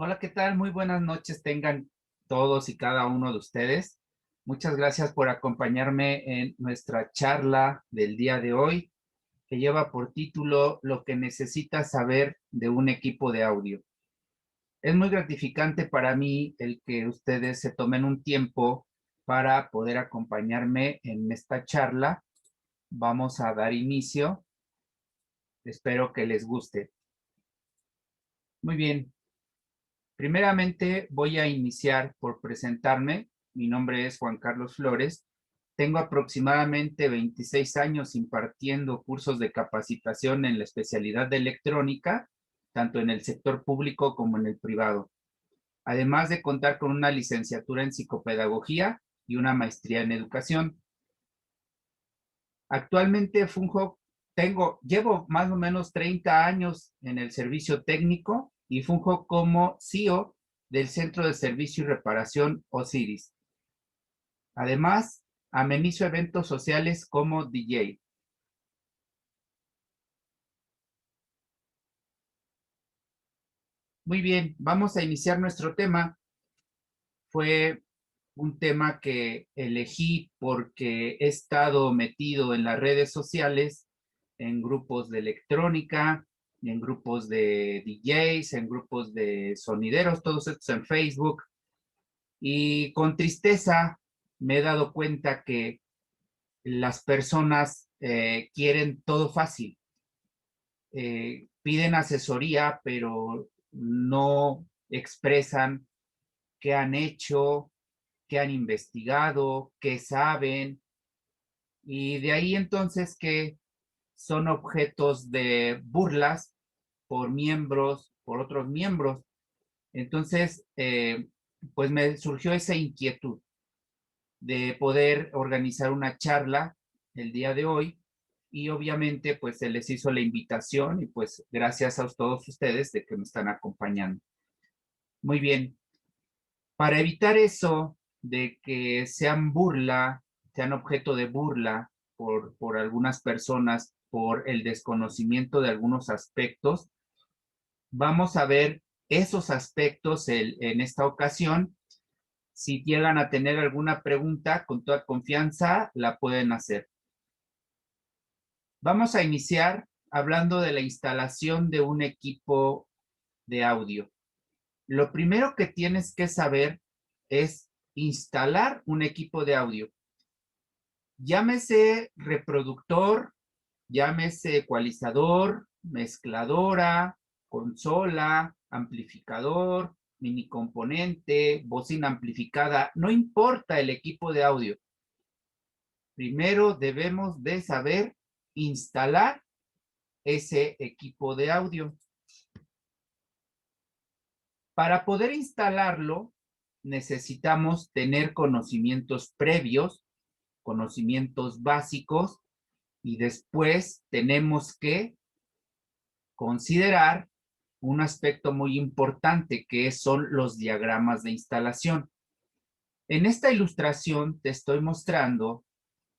Hola, ¿qué tal? Muy buenas noches tengan todos y cada uno de ustedes. Muchas gracias por acompañarme en nuestra charla del día de hoy, que lleva por título Lo que necesitas saber de un equipo de audio. Es muy gratificante para mí el que ustedes se tomen un tiempo para poder acompañarme en esta charla. Vamos a dar inicio. Espero que les guste. Muy bien. Primeramente voy a iniciar por presentarme. Mi nombre es Juan Carlos Flores. Tengo aproximadamente 26 años impartiendo cursos de capacitación en la especialidad de electrónica, tanto en el sector público como en el privado, además de contar con una licenciatura en psicopedagogía y una maestría en educación. Actualmente llevo más o menos 30 años en el servicio técnico y funjo como CEO del Centro de Servicio y Reparación Osiris. Además, amenizo eventos sociales como DJ. Muy bien, vamos a iniciar nuestro tema. Fue un tema que elegí porque he estado metido en las redes sociales, en grupos de electrónica, en grupos de DJs, en grupos de sonideros, todos estos en Facebook. Y con tristeza me he dado cuenta que las personas quieren todo fácil. Piden asesoría, pero no expresan qué han hecho, qué han investigado, qué saben, y de ahí entonces que son objetos de burlas por miembros, por otros miembros. Entonces, pues me surgió esa inquietud de poder organizar una charla el día de hoy y obviamente pues se les hizo la invitación y pues gracias a todos ustedes de que me están acompañando. Muy bien, para evitar eso de que sean objeto de burla por algunas personas por el desconocimiento de algunos aspectos, vamos a ver esos aspectos en esta ocasión. Si llegan a tener alguna pregunta, con toda confianza la pueden hacer. Vamos a iniciar hablando de la instalación de un equipo de audio. Lo primero que tienes que saber es instalar un equipo de audio. Llámese reproductor, llámese ecualizador, mezcladora, consola, amplificador, mini componente, bocina amplificada, no importa el equipo de audio. Primero debemos de saber instalar ese equipo de audio. Para poder instalarlo, necesitamos tener conocimientos previos, conocimientos básicos, y después tenemos que considerar un aspecto muy importante que son los diagramas de instalación. En esta ilustración te estoy mostrando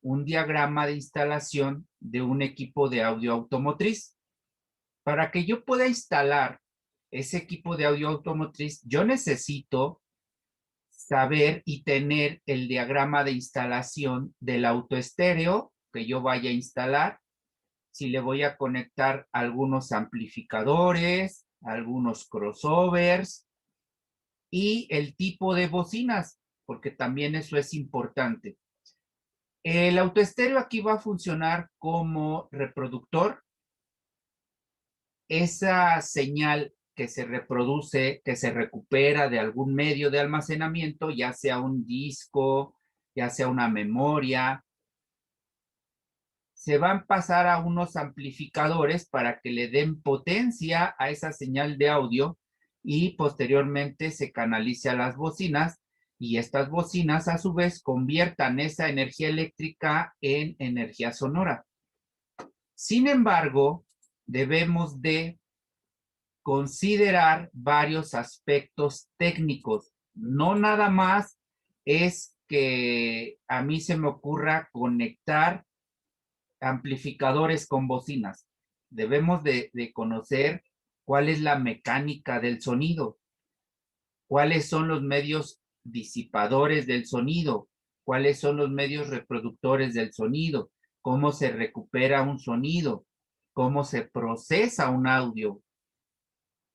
un diagrama de instalación de un equipo de audio automotriz. Para que yo pueda instalar ese equipo de audio automotriz, yo necesito saber y tener el diagrama de instalación del autoestéreo que yo vaya a instalar, si le voy a conectar algunos amplificadores, algunos crossovers y el tipo de bocinas, porque también eso es importante. El autoestéreo aquí va a funcionar como reproductor. Esa señal que se reproduce, que se recupera de algún medio de almacenamiento, ya sea un disco, ya sea una memoria, se van a pasar a unos amplificadores para que le den potencia a esa señal de audio y posteriormente se canalice a las bocinas y estas bocinas a su vez conviertan esa energía eléctrica en energía sonora. Sin embargo, debemos de considerar varios aspectos técnicos. No nada más es que a mí se me ocurra conectar amplificadores con bocinas. Debemos de conocer cuál es la mecánica del sonido. cuáles son los medios disipadores del sonido, cuáles son los medios reproductores del sonido, cómo se recupera un sonido, cómo se procesa un audio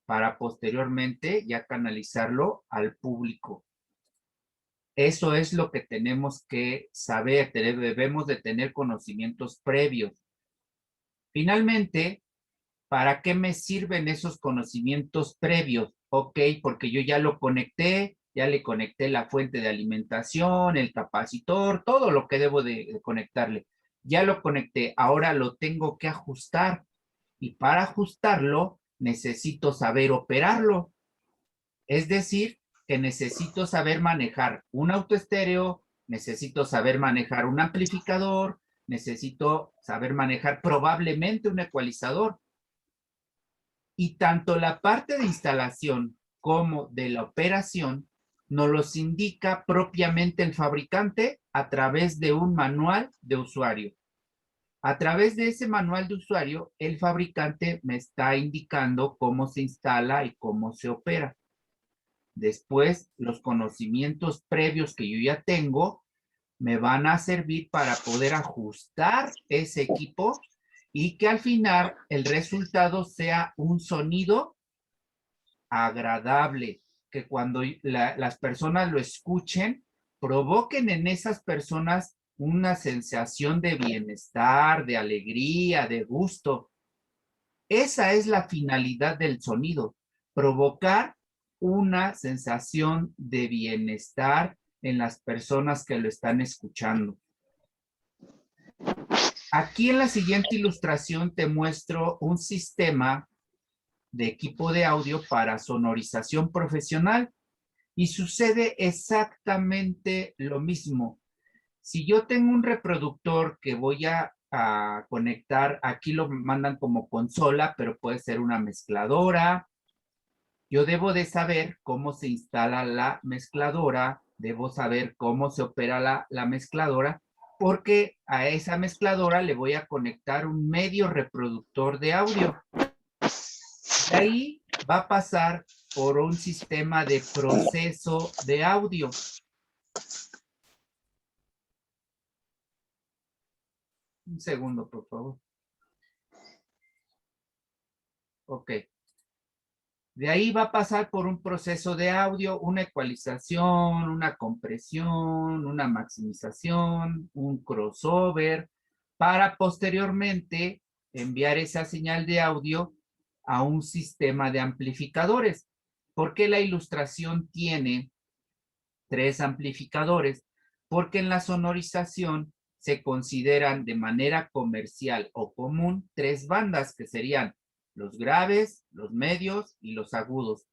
para posteriormente ya canalizarlo al público. Eso es lo que tenemos que saber, debemos de tener conocimientos previos. Finalmente, ¿para qué me sirven esos conocimientos previos? Ok, porque yo ya lo conecté, ya le conecté la fuente de alimentación, el capacitor, todo lo que debo de conectarle. Ya lo conecté, ahora lo tengo que ajustar. Y para ajustarlo, necesito saber operarlo. Es decir, que necesito saber manejar un autoestéreo, necesito saber manejar un amplificador, necesito saber manejar probablemente un ecualizador. Y tanto la parte de instalación como de la operación nos los indica propiamente el fabricante a través de un manual de usuario. A través de ese manual de usuario, el fabricante me está indicando cómo se instala y cómo se opera. Después, los conocimientos previos que yo ya tengo me van a servir para poder ajustar ese equipo y que al final el resultado sea un sonido agradable, que cuando las personas lo escuchen, provoquen en esas personas una sensación de bienestar, de alegría, de gusto. Esa es la finalidad del sonido, provocar una sensación de bienestar en las personas que lo están escuchando. Aquí en la siguiente ilustración te muestro un sistema de equipo de audio para sonorización profesional y sucede exactamente lo mismo. Si yo tengo un reproductor que voy a conectar, aquí lo mandan como consola, pero puede ser una mezcladora. Yo debo de saber cómo se instala la mezcladora, debo saber cómo se opera la mezcladora, porque a esa mezcladora le voy a conectar un medio reproductor de audio. De ahí va a pasar por un sistema de proceso de audio. Un segundo, por favor. Ok. De ahí va a pasar por un proceso de audio, una ecualización, una compresión, una maximización, un crossover, para posteriormente enviar esa señal de audio a un sistema de amplificadores. ¿Por qué la ilustración tiene 3 amplificadores? Porque en la sonorización se consideran de manera comercial o común 3 bandas que serían los graves, los medios y los agudos.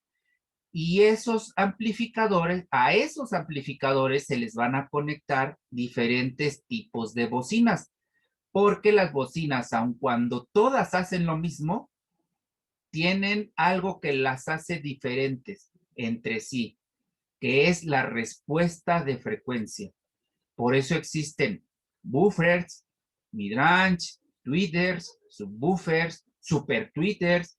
Y esos amplificadores, a esos amplificadores se les van a conectar diferentes tipos de bocinas, porque las bocinas, aun cuando todas hacen lo mismo, tienen algo que las hace diferentes entre sí, que es la respuesta de frecuencia. Por eso existen buffers, midrange, tweeters, subwoofers, super tweeters.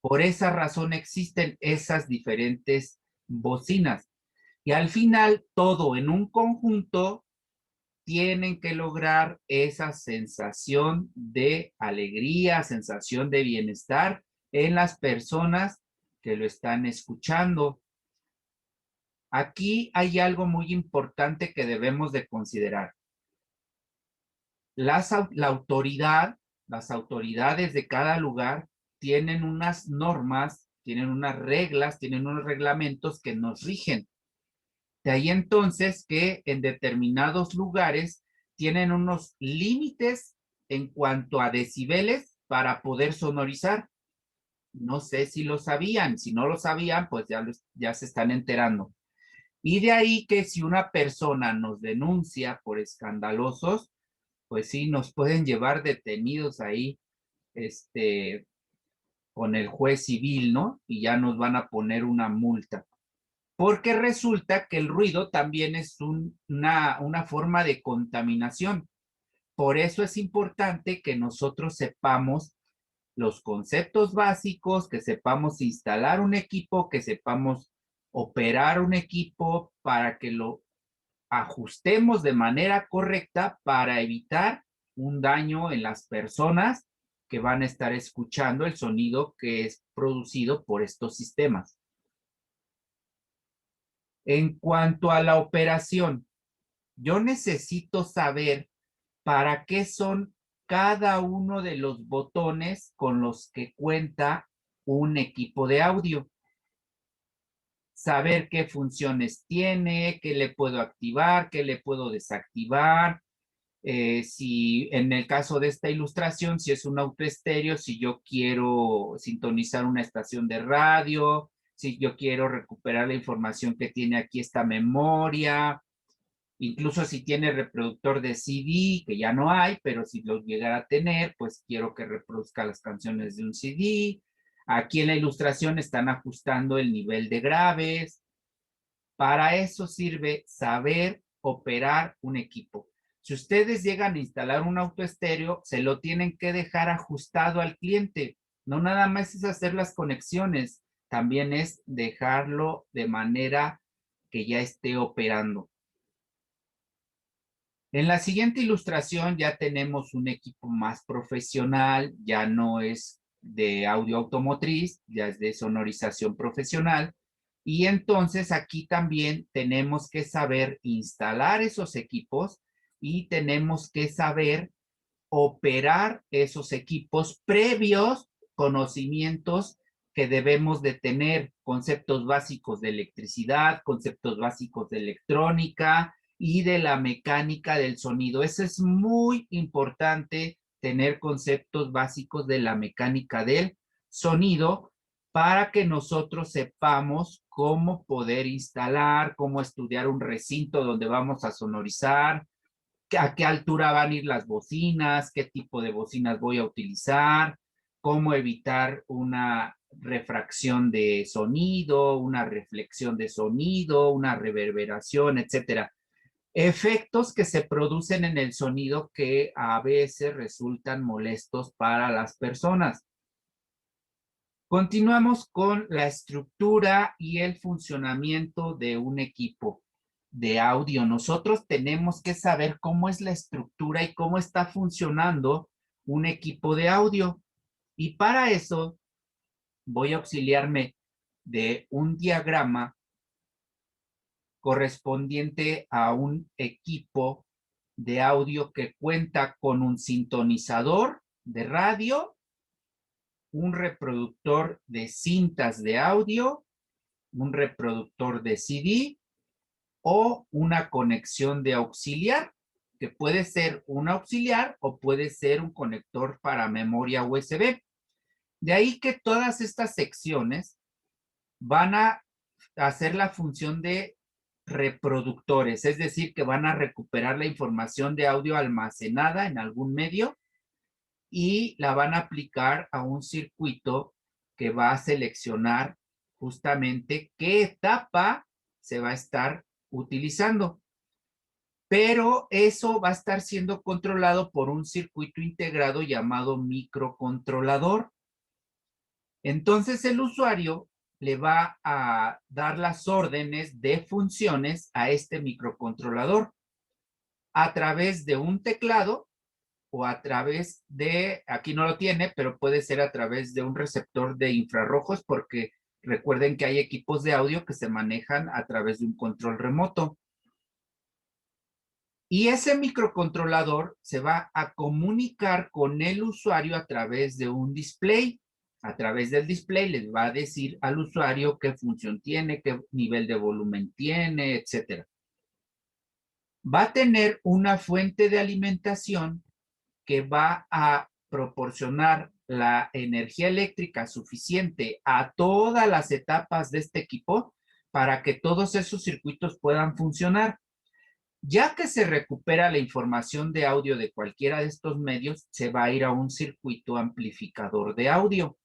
Por esa razón existen esas diferentes bocinas. Y al final, todo en un conjunto tienen que lograr esa sensación de alegría, sensación de bienestar en las personas que lo están escuchando. Aquí hay algo muy importante que debemos de considerar. La autoridad, las autoridades de cada lugar tienen unas normas, tienen unas reglas, tienen unos reglamentos que nos rigen. De ahí entonces que en determinados lugares tienen unos límites en cuanto a decibeles para poder sonorizar. No sé si lo sabían, si no lo sabían, pues ya se están enterando. Y de ahí que si una persona nos denuncia por escandalosos, pues sí, nos pueden llevar detenidos ahí, con el juez civil, ¿no? Y ya nos van a poner una multa. Porque resulta que el ruido también es una forma de contaminación. Por eso es importante que nosotros sepamos los conceptos básicos, que sepamos instalar un equipo, que sepamos operar un equipo para que lo ajustemos de manera correcta para evitar un daño en las personas que van a estar escuchando el sonido que es producido por estos sistemas. En cuanto a la operación, yo necesito saber para qué son cada uno de los botones con los que cuenta un equipo de audio. Saber qué funciones tiene, qué le puedo activar, qué le puedo desactivar. Si en el caso de esta ilustración, si es un autoestéreo, si yo quiero sintonizar una estación de radio, si yo quiero recuperar la información que tiene aquí esta memoria, incluso si tiene reproductor de CD, que ya no hay, pero si lo llegara a tener, pues quiero que reproduzca las canciones de un CD. Aquí en la ilustración están ajustando el nivel de graves. Para eso sirve saber operar un equipo. Si ustedes llegan a instalar un autoestéreo, se lo tienen que dejar ajustado al cliente. No nada más es hacer las conexiones, también es dejarlo de manera que ya esté operando. En la siguiente ilustración ya tenemos un equipo más profesional, ya no es de audio automotriz, ya es de sonorización profesional. Y entonces aquí también tenemos que saber instalar esos equipos y tenemos que saber operar esos equipos previos conocimientos que debemos de tener, conceptos básicos de electricidad, conceptos básicos de electrónica y de la mecánica del sonido. Eso es muy importante, tener conceptos básicos de la mecánica del sonido para que nosotros sepamos cómo poder instalar, cómo estudiar un recinto donde vamos a sonorizar, a qué altura van a ir las bocinas, qué tipo de bocinas voy a utilizar, cómo evitar una refracción de sonido, una reflexión de sonido, una reverberación, etcétera. Efectos que se producen en el sonido que a veces resultan molestos para las personas. Continuamos con la estructura y el funcionamiento de un equipo de audio. Nosotros tenemos que saber cómo es la estructura y cómo está funcionando un equipo de audio. Y para eso voy a auxiliarme de un diagrama correspondiente a un equipo de audio que cuenta con un sintonizador de radio, un reproductor de cintas de audio, un reproductor de CD o una conexión de auxiliar, que puede ser un auxiliar o puede ser un conector para memoria USB. De ahí que todas estas secciones van a hacer la función de reproductores, es decir, que van a recuperar la información de audio almacenada en algún medio y la van a aplicar a un circuito que va a seleccionar justamente qué etapa se va a estar utilizando. Pero eso va a estar siendo controlado por un circuito integrado llamado microcontrolador. Entonces el usuario le va a dar las órdenes de funciones a este microcontrolador a través de un teclado o a través de, aquí no lo tiene, pero puede ser a través de un receptor de infrarrojos, porque recuerden que hay equipos de audio que se manejan a través de un control remoto. Y ese microcontrolador se va a comunicar con el usuario a través de un display. A través del display les va a decir al usuario qué función tiene, qué nivel de volumen tiene, etcétera. Va a tener una fuente de alimentación que va a proporcionar la energía eléctrica suficiente a todas las etapas de este equipo para que todos esos circuitos puedan funcionar. Ya que se recupera la información de audio de cualquiera de estos medios, se va a ir a un circuito amplificador de audio.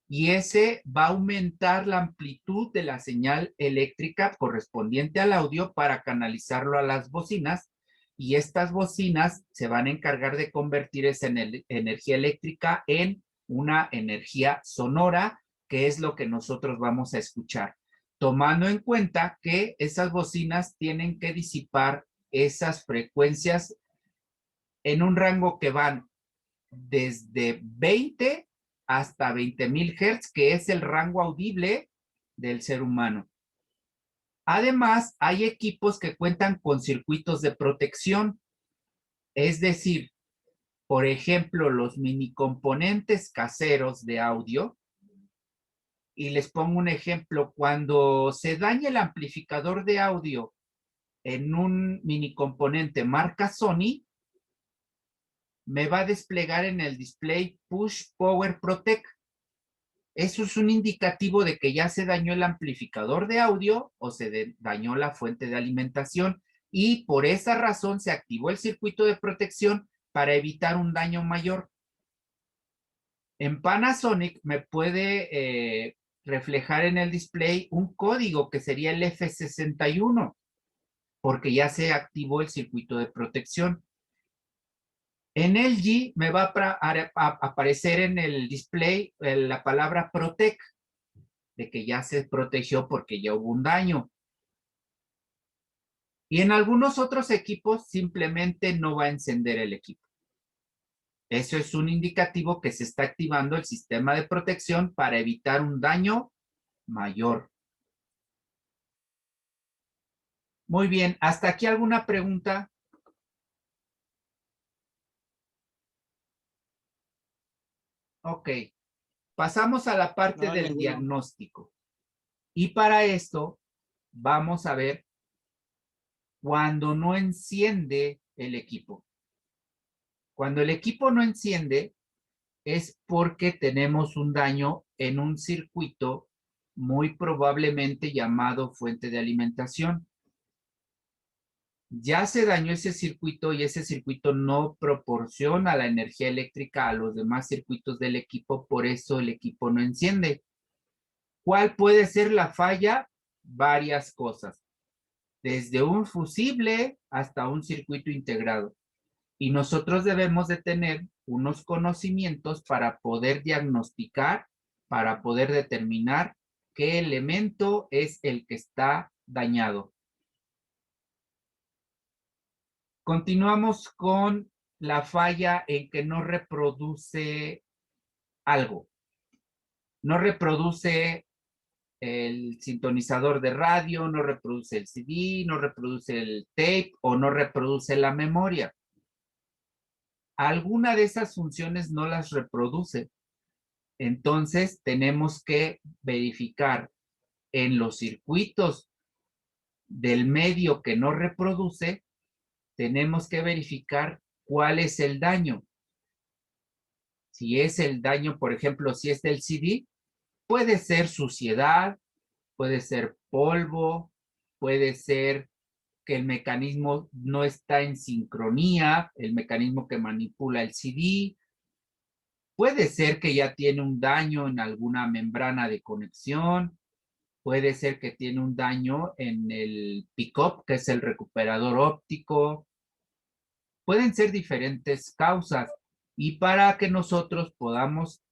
Y ese va a aumentar la amplitud de la señal eléctrica correspondiente al audio para canalizarlo a las bocinas. Y estas bocinas se van a encargar de convertir esa energía eléctrica en una energía sonora, que es lo que nosotros vamos a escuchar. tomando en cuenta que esas bocinas tienen que disipar esas frecuencias en un rango que van desde 20 hasta 20,000 Hz, que es el rango audible del ser humano. Además, hay equipos que cuentan con circuitos de protección, es decir, por ejemplo, los mini componentes caseros de audio. Y les pongo un ejemplo, cuando se daña el amplificador de audio en un mini componente marca Sony, me va a desplegar en el display Push Power Protect. Eso es un indicativo de que ya se dañó el amplificador de audio o se dañó la fuente de alimentación y por esa razón se activó el circuito de protección para evitar un daño mayor. En Panasonic me puede reflejar en el display un código que sería el F61 porque ya se activó el circuito de protección. En LG me va a aparecer en el display la palabra Protect, de que ya se protegió porque ya hubo un daño. Y en algunos otros equipos simplemente no va a encender el equipo. Eso es un indicativo que se está activando el sistema de protección para evitar un daño mayor. Muy bien, ¿hasta aquí alguna pregunta? Ok, pasamos a la parte No, del ninguno. diagnóstico. Y para esto vamos a ver cuando no enciende el equipo. Cuando el equipo no enciende es porque tenemos un daño en un circuito muy probablemente llamado fuente de alimentación. Ya se dañó ese circuito y ese circuito no proporciona la energía eléctrica a los demás circuitos del equipo, por eso el equipo no enciende. ¿Cuál puede ser la falla? Varias cosas, desde un fusible hasta un circuito integrado. Y nosotros debemos de tener unos conocimientos para poder diagnosticar, para poder determinar qué elemento es el que está dañado. Continuamos con la falla en que no reproduce algo. No reproduce el sintonizador de radio, no reproduce el CD, no reproduce el tape o no reproduce la memoria. Alguna de esas funciones no las reproduce. Entonces tenemos que verificar en los circuitos del medio que no reproduce, tenemos que verificar cuál es el daño. Si es el daño, por ejemplo, si es del CD, puede ser suciedad, puede ser polvo, puede ser que el mecanismo no está en sincronía, el mecanismo que manipula el CD. Puede ser que ya tiene un daño en alguna membrana de conexión, puede ser que tiene un daño en el pickup, que es el recuperador óptico. Pueden ser diferentes causas y para que nosotros podamos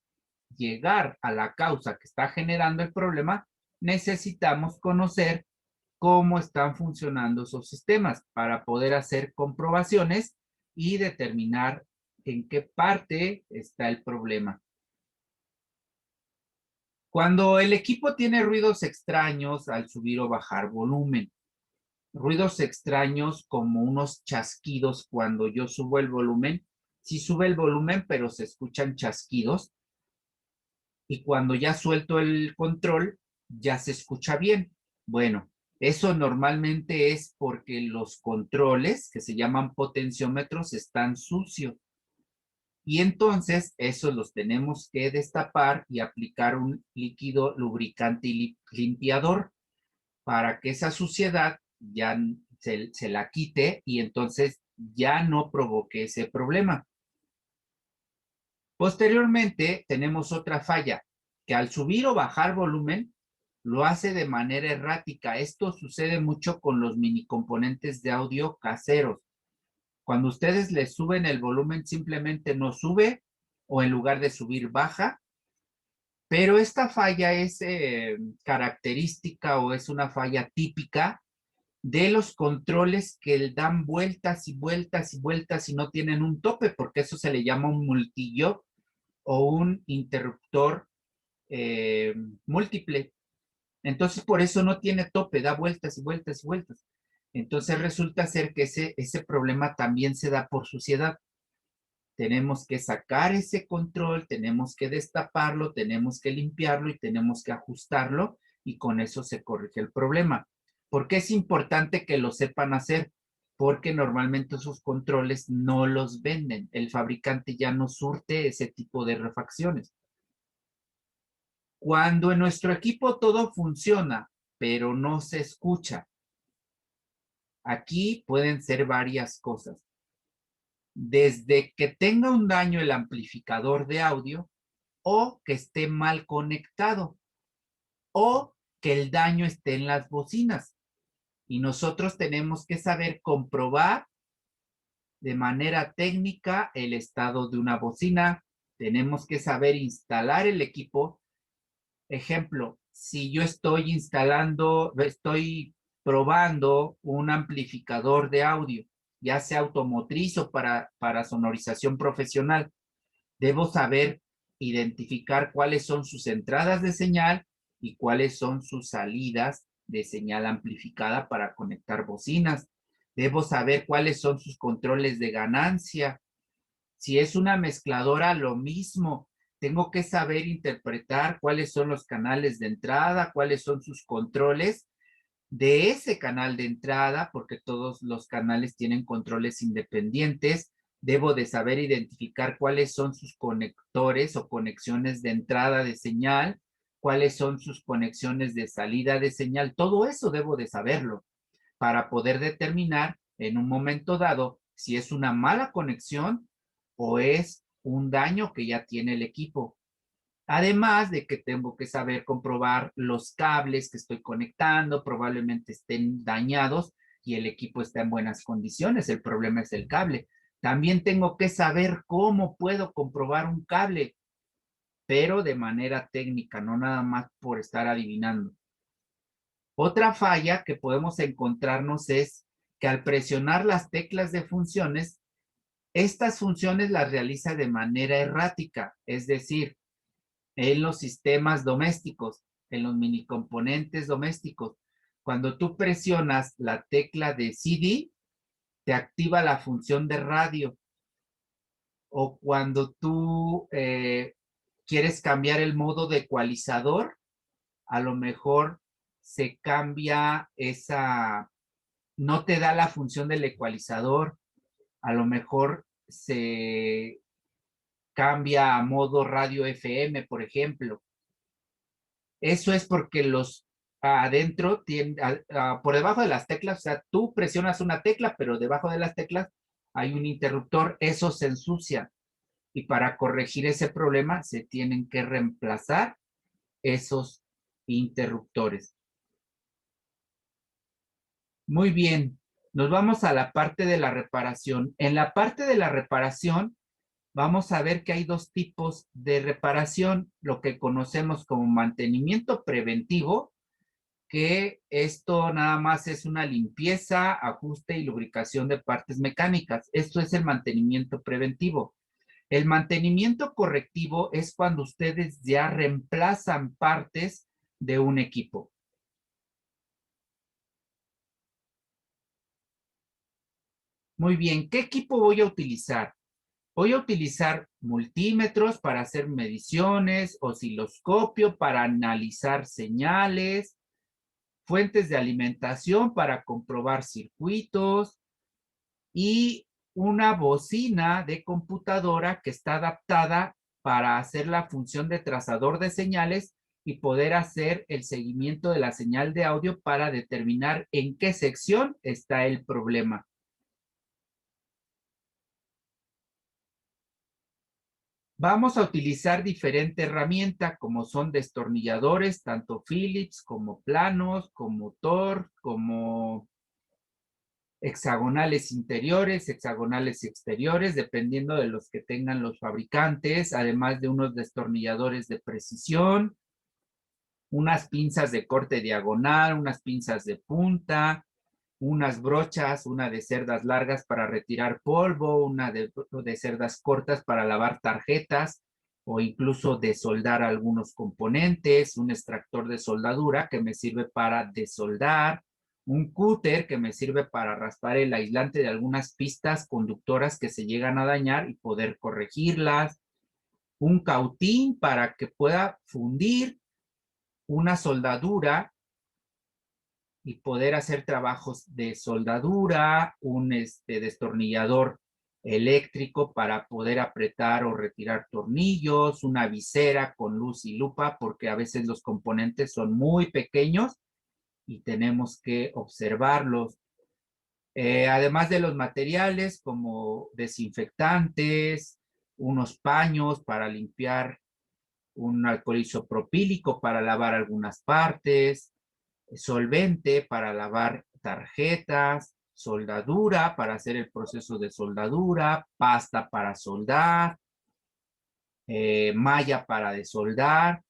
llegar a la causa que está generando el problema, necesitamos conocer cómo están funcionando esos sistemas para poder hacer comprobaciones y determinar en qué parte está el problema. Cuando el equipo tiene ruidos extraños al subir o bajar volumen, ruidos extraños como unos chasquidos cuando yo subo el volumen, sí sube el volumen, pero se escuchan chasquidos, y cuando ya suelto el control, ya se escucha bien. Bueno, eso normalmente es porque los controles, que se llaman potenciómetros, están sucios. Y entonces, esos los tenemos que destapar y aplicar un líquido lubricante y limpiador para que esa suciedad ya se la quite y entonces ya no provoque ese problema. Posteriormente, tenemos otra falla, que al subir o bajar volumen, lo hace de manera errática. Esto sucede mucho con los mini componentes de audio caseros. Cuando ustedes le suben el volumen, simplemente no sube, o en lugar de subir, baja. Pero esta falla es característica o es una falla típica de los controles que dan vueltas y vueltas y vueltas y no tienen un tope, porque eso se le llama un multillo o un interruptor eh, múltiple. Entonces, por eso no tiene tope, da vueltas y vueltas y vueltas. Entonces, resulta ser que ese problema también se da por suciedad. Tenemos que sacar ese control, tenemos que destaparlo, tenemos que limpiarlo y tenemos que ajustarlo y con eso se corrige el problema. ¿Por qué es importante que lo sepan hacer? Porque normalmente esos controles no los venden. El fabricante ya no surte ese tipo de refacciones. Cuando en nuestro equipo todo funciona, pero no se escucha, aquí pueden ser varias cosas. Desde que tenga un daño el amplificador de audio o que esté mal conectado o que el daño esté en las bocinas. Y nosotros tenemos que saber comprobar de manera técnica el estado de una bocina. Tenemos que saber instalar el equipo. Ejemplo, si yo estoy probando un amplificador de audio, ya sea automotriz o para sonorización profesional, debo saber identificar cuáles son sus entradas de señal y cuáles son sus salidas de señal amplificada para conectar bocinas. Debo saber cuáles son sus controles de ganancia. Si es una mezcladora, lo mismo. Tengo que saber interpretar cuáles son los canales de entrada, cuáles son sus controles de ese canal de entrada, porque todos los canales tienen controles independientes. Debo de saber identificar cuáles son sus conectores o conexiones de entrada de señal, cuáles son sus conexiones de salida de señal. Todo eso debo de saberlo para poder determinar en un momento dado si es una mala conexión o es un daño que ya tiene el equipo. Además de que tengo que saber comprobar los cables que estoy conectando, probablemente estén dañados y el equipo está en buenas condiciones. El problema es el cable. También tengo que saber cómo puedo comprobar un cable, pero de manera técnica, no nada más por estar adivinando. Otra falla que podemos encontrarnos es que al presionar las teclas de funciones, estas funciones las realiza de manera errática, es decir, en los sistemas domésticos, en los minicomponentes domésticos. Cuando tú presionas la tecla de CD, te activa la función de radio. O cuando tú quieres cambiar el modo de ecualizador, a lo mejor se cambia no te da la función del ecualizador, a lo mejor se cambia a modo radio FM, por ejemplo. Eso es porque los adentro, por debajo de las teclas, o sea, tú presionas una tecla, pero debajo de las teclas hay un interruptor, eso se ensucia. Y para corregir ese problema se tienen que reemplazar esos interruptores. Muy bien, nos vamos a la parte de la reparación. En la parte de la reparación, vamos a ver que hay dos tipos de reparación, lo que conocemos como mantenimiento preventivo, que esto nada más es una limpieza, ajuste y lubricación de partes mecánicas. Esto es el mantenimiento preventivo. El mantenimiento correctivo es cuando ustedes ya reemplazan partes de un equipo. Muy bien, ¿qué equipo voy a utilizar? Voy a utilizar multímetros para hacer mediciones, osciloscopio para analizar señales, fuentes de alimentación para comprobar circuitos y una bocina de computadora que está adaptada para hacer la función de trazador de señales y poder hacer el seguimiento de la señal de audio para determinar en qué sección está el problema. Vamos a utilizar diferentes herramientas como son destornilladores, tanto Phillips como planos, como Torx, como hexagonales interiores, hexagonales exteriores, dependiendo de los que tengan los fabricantes, además de unos destornilladores de precisión, unas pinzas de corte diagonal, unas pinzas de punta, unas brochas, una de cerdas largas para retirar polvo, una de cerdas cortas para lavar tarjetas o incluso desoldar algunos componentes, un extractor de soldadura que me sirve para desoldar, un cúter que me sirve para raspar el aislante de algunas pistas conductoras que se llegan a dañar y poder corregirlas, un cautín para que pueda fundir una soldadura y poder hacer trabajos de soldadura, un destornillador eléctrico para poder apretar o retirar tornillos, una visera con luz y lupa, porque a veces los componentes son muy pequeños y tenemos que observarlos. Además de los materiales como desinfectantes, unos paños para limpiar, un alcohol isopropílico para lavar algunas partes, solvente para lavar tarjetas, soldadura para hacer el proceso de soldadura, pasta para soldar, malla para desoldar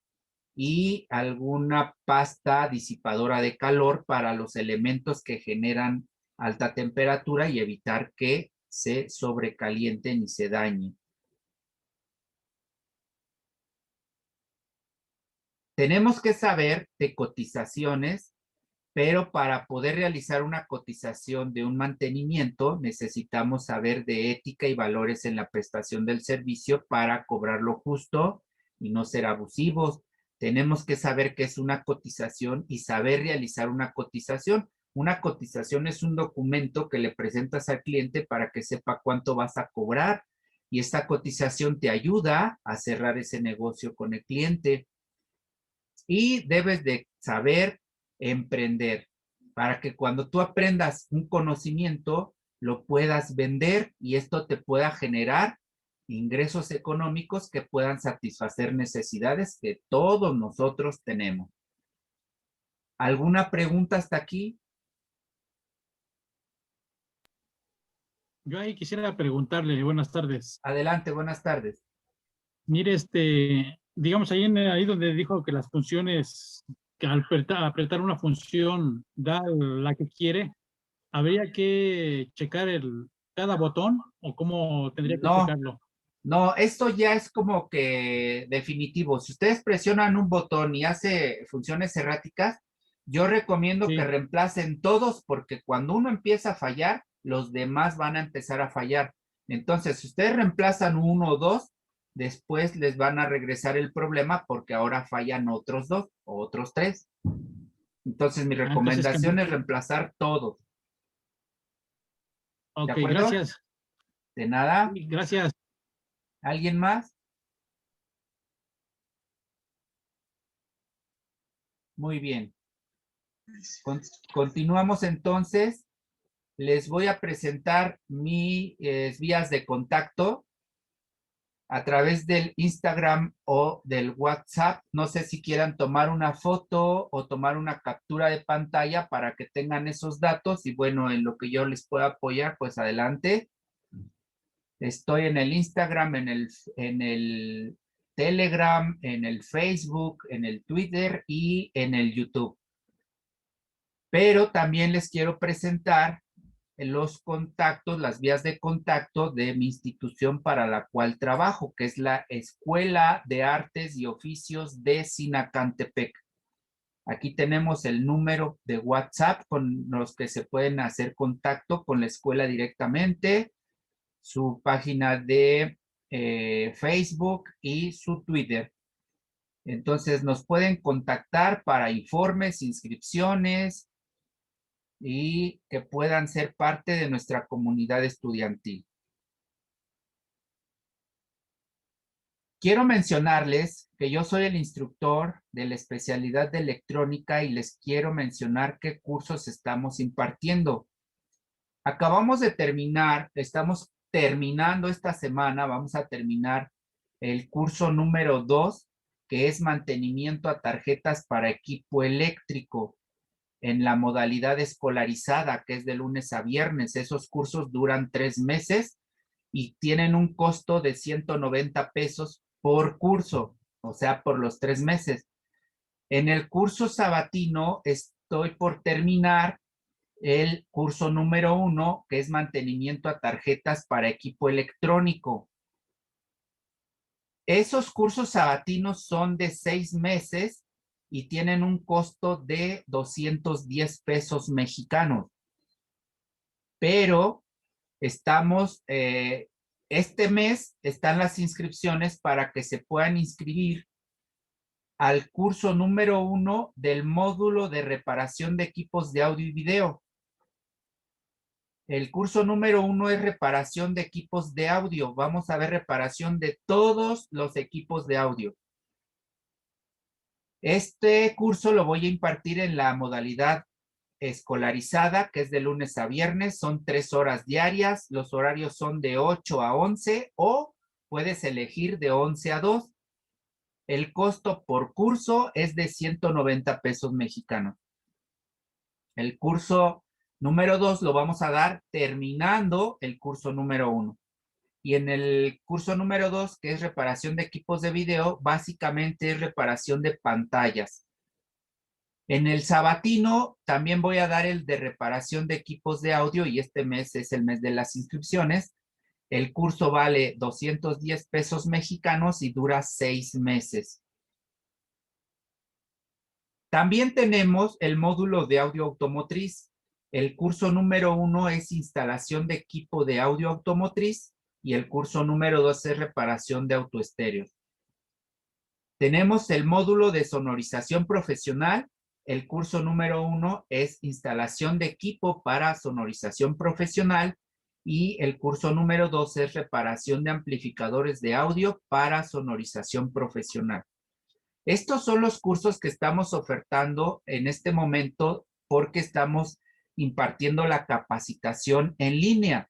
y alguna pasta disipadora de calor para los elementos que generan alta temperatura y evitar que se sobrecalienten y se dañen. Tenemos que saber de cotizaciones, pero para poder realizar una cotización de un mantenimiento necesitamos saber de ética y valores en la prestación del servicio para cobrar lo justo y no ser abusivos. Tenemos que saber qué es una cotización y saber realizar una cotización. Una cotización es un documento que le presentas al cliente para que sepa cuánto vas a cobrar y esta cotización te ayuda a cerrar ese negocio con el cliente. Y debes de saber emprender para que cuando tú aprendas un conocimiento lo puedas vender y esto te pueda generar ingresos económicos que puedan satisfacer necesidades que todos nosotros tenemos. ¿Alguna pregunta hasta aquí? Yo ahí quisiera preguntarle, buenas tardes. Adelante, buenas tardes. Mire, digamos ahí donde dijo que las funciones, que al apretar una función da la que quiere, ¿habría que checar cada botón o cómo tendría que No, checarlo? no, esto ya es como que definitivo. Si ustedes presionan un botón y hace funciones erráticas, yo recomiendo que Sí. reemplacen todos porque cuando uno empieza a fallar, los demás van a empezar a fallar. Entonces, si ustedes reemplazan uno o dos, después les van a regresar el problema porque ahora fallan otros dos o otros tres. Entonces, mi Entonces, recomendación es reemplazar todos. ¿De ok, acuerdo? gracias. De nada. Sí, gracias. ¿Alguien más? Muy bien. Continuamos entonces. Les voy a presentar mis vías de contacto a través del Instagram o del WhatsApp. No sé si quieran tomar una foto o tomar una captura de pantalla para que tengan esos datos y bueno, en lo que yo les pueda apoyar, pues adelante. Estoy en el Instagram, en el Telegram, en el Facebook, en el Twitter y en el YouTube. Pero también les quiero presentar los contactos, las vías de contacto de mi institución para la cual trabajo, que es la Escuela de Artes y Oficios de Sinacantepec. Aquí tenemos el número de WhatsApp con los que se pueden hacer contacto con la escuela directamente, su página de Facebook y su Twitter. Entonces nos pueden contactar para informes, inscripciones, y que puedan ser parte de nuestra comunidad estudiantil. Quiero mencionarles que yo soy el instructor de la especialidad de electrónica y les quiero mencionar qué cursos estamos impartiendo. Acabamos de terminar, estamos terminando esta semana, vamos a terminar el curso número 2, que es mantenimiento a tarjetas para equipo eléctrico. en la modalidad escolarizada, que es de lunes a viernes. Esos cursos duran 3 meses y tienen un costo de 190 pesos por curso, o sea, por los 3 meses. En el curso sabatino estoy por terminar el curso número 1, que es mantenimiento a tarjetas para equipo electrónico. Esos cursos sabatinos son de 6 meses y tienen un costo de 210 pesos mexicanos. Pero estamos, este mes están las inscripciones para que se puedan inscribir al curso número 1 del módulo de reparación de equipos de audio y video. El curso número 1 es reparación de equipos de audio. Vamos a ver reparación de todos los equipos de audio. Este curso lo voy a impartir en la modalidad escolarizada, que es de lunes a viernes. Son 3 horas diarias. Los horarios son de 8 a 11 o puedes elegir de 11 a 2. El costo por curso es de 190 pesos mexicanos. El curso número 2 lo vamos a dar terminando el curso número 1. Y en el curso número 2, que es reparación de equipos de video, básicamente es reparación de pantallas. En el sabatino también voy a dar el de reparación de equipos de audio y este mes es el mes de las inscripciones. El curso vale 210 pesos mexicanos y dura 6 meses. También tenemos el módulo de audio automotriz. El curso número 1 es instalación de equipo de audio automotriz y el curso número 2 es reparación de autoestéreos. Tenemos el módulo de sonorización profesional. El curso número 1 es instalación de equipo para sonorización profesional y el curso número 2 es reparación de amplificadores de audio para sonorización profesional. Estos son los cursos que estamos ofertando en este momento porque estamos impartiendo la capacitación en línea.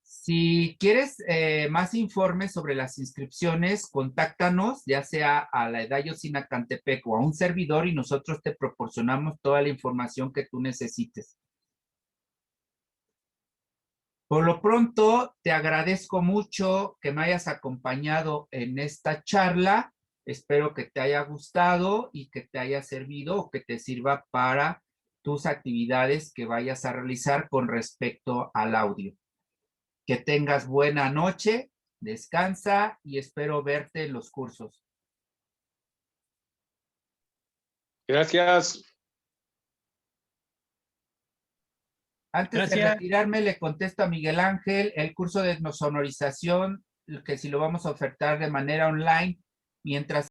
Si quieres más informes sobre las inscripciones, contáctanos, ya sea a la Edad Yosinacantepec o a un servidor y nosotros te proporcionamos toda la información que tú necesites. Por lo pronto, te agradezco mucho que me hayas acompañado en esta charla. Espero que te haya gustado y que te haya servido o que te sirva para tus actividades que vayas a realizar con respecto al audio. Que tengas buena noche, descansa y espero verte en los cursos. Gracias. Antes de retirarme, le contesto a Miguel Ángel, el curso de sonorización, que si lo vamos a ofertar de manera online, mientras